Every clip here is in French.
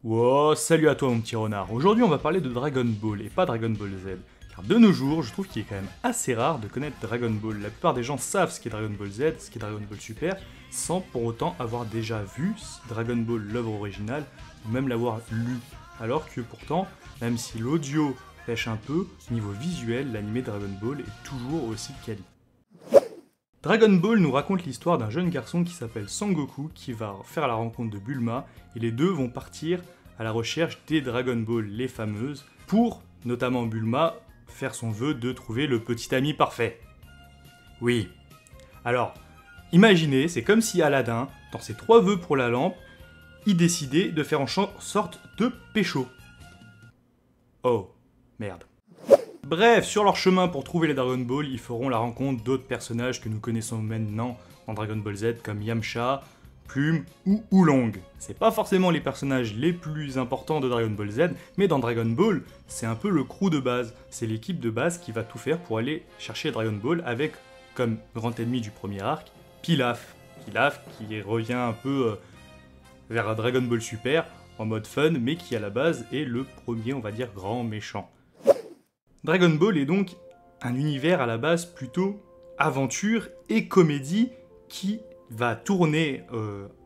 Wow, salut à toi mon petit renard. Aujourd'hui on va parler de Dragon Ball et pas Dragon Ball Z. Car de nos jours, je trouve qu'il est quand même assez rare de connaître Dragon Ball. La plupart des gens savent ce qu'est Dragon Ball Z, ce qu'est Dragon Ball Super, sans pour autant avoir déjà vu Dragon Ball l'œuvre originale, ou même l'avoir lu. Alors que pourtant, même si l'audio pêche un peu, niveau visuel, l'animé Dragon Ball est toujours aussi quali. Dragon Ball nous raconte l'histoire d'un jeune garçon qui s'appelle Sangoku qui va faire la rencontre de Bulma et les deux vont partir à la recherche des Dragon Ball, les fameuses, pour, notamment Bulma, faire son vœu de trouver le petit ami parfait. Oui. Alors, imaginez, c'est comme si Aladdin, dans ses 3 vœux pour la lampe, il décidait de faire en sorte de pécho. Oh, merde. Bref, sur leur chemin pour trouver les Dragon Ball, ils feront la rencontre d'autres personnages que nous connaissons maintenant dans Dragon Ball Z comme Yamcha, Plume ou Oolong. C'est pas forcément les personnages les plus importants de Dragon Ball Z, mais dans Dragon Ball, c'est un peu le crew de base. C'est l'équipe de base qui va tout faire pour aller chercher Dragon Ball avec, comme grand ennemi du premier arc, Pilaf. Pilaf qui revient un peu vers Dragon Ball Super en mode fun, mais qui à la base est le premier, on va dire, grand méchant. Dragon Ball est donc un univers à la base plutôt aventure et comédie qui va tourner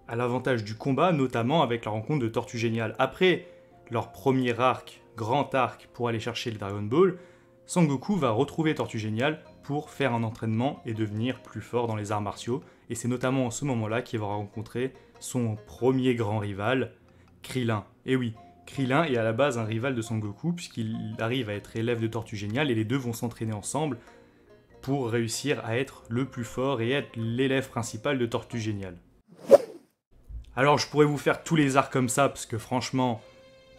à l'avantage du combat, notamment avec la rencontre de Tortue Géniale. Après leur premier arc, grand arc, pour aller chercher le Dragon Ball, Sangoku va retrouver Tortue Géniale pour faire un entraînement et devenir plus fort dans les arts martiaux. Et c'est notamment en ce moment-là qu'il va rencontrer son premier grand rival, Krillin. Et oui, Krillin est à la base un rival de Sangoku puisqu'il arrive à être élève de Tortue Géniale et les deux vont s'entraîner ensemble pour réussir à être le plus fort et être l'élève principal de Tortue Géniale. Alors je pourrais vous faire tous les arcs comme ça parce que franchement,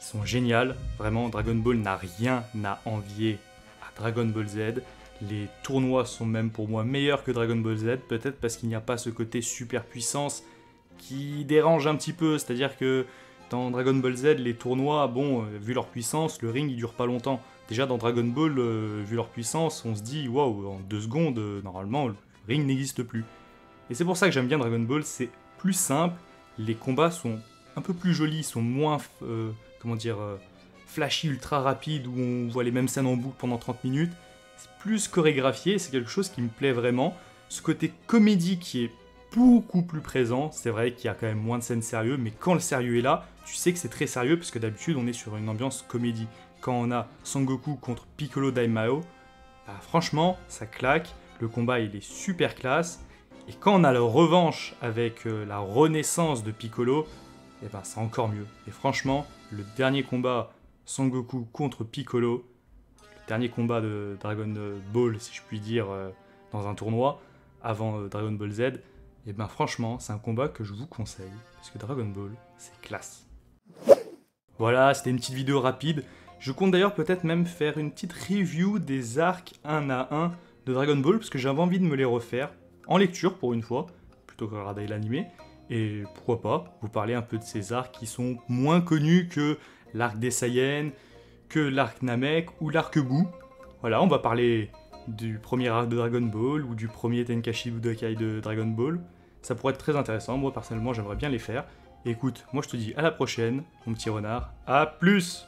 ils sont géniaux. Vraiment, Dragon Ball n'a rien à envier à Dragon Ball Z. Les tournois sont même pour moi meilleurs que Dragon Ball Z, peut-être parce qu'il n'y a pas ce côté super puissance qui dérange un petit peu, c'est-à-dire que dans Dragon Ball Z, les tournois, bon, vu leur puissance, le ring il dure pas longtemps. Déjà dans Dragon Ball, vu leur puissance, on se dit, waouh, en 2 secondes, normalement, le ring n'existe plus. Et c'est pour ça que j'aime bien Dragon Ball, c'est plus simple, les combats sont un peu plus jolis, sont moins, flashy, ultra rapides, où on voit les mêmes scènes en boucle pendant 30 minutes. C'est plus chorégraphié, c'est quelque chose qui me plaît vraiment. Ce côté comédie qui est beaucoup plus présent, c'est vrai qu'il y a quand même moins de scènes sérieuses, mais quand le sérieux est là, tu sais que c'est très sérieux, parce que d'habitude on est sur une ambiance comédie. Quand on a Sangoku contre Piccolo Daimao, bah franchement, ça claque, le combat il est super classe, et quand on a la revanche avec la renaissance de Piccolo, et ben c'est encore mieux. Et franchement, le dernier combat Sangoku contre Piccolo, le dernier combat de Dragon Ball, si je puis dire, dans un tournoi, avant Dragon Ball Z, et ben franchement, c'est un combat que je vous conseille, parce que Dragon Ball, c'est classe. Voilà, c'était une petite vidéo rapide. Je compte d'ailleurs peut-être même faire une petite review des arcs 1 à 1 de Dragon Ball, parce que j'avais envie de me les refaire, en lecture pour une fois, plutôt que regarder l'animé. Et pourquoi pas, vous parler un peu de ces arcs qui sont moins connus que l'arc des Saiyans, que l'arc Namek ou l'arc Buu. Voilà, on va parler du premier arc de Dragon Ball ou du premier Tenkaichi Budokai de Dragon Ball. Ça pourrait être très intéressant, moi personnellement j'aimerais bien les faire. Et écoute, moi je te dis à la prochaine, mon petit renard, à plus!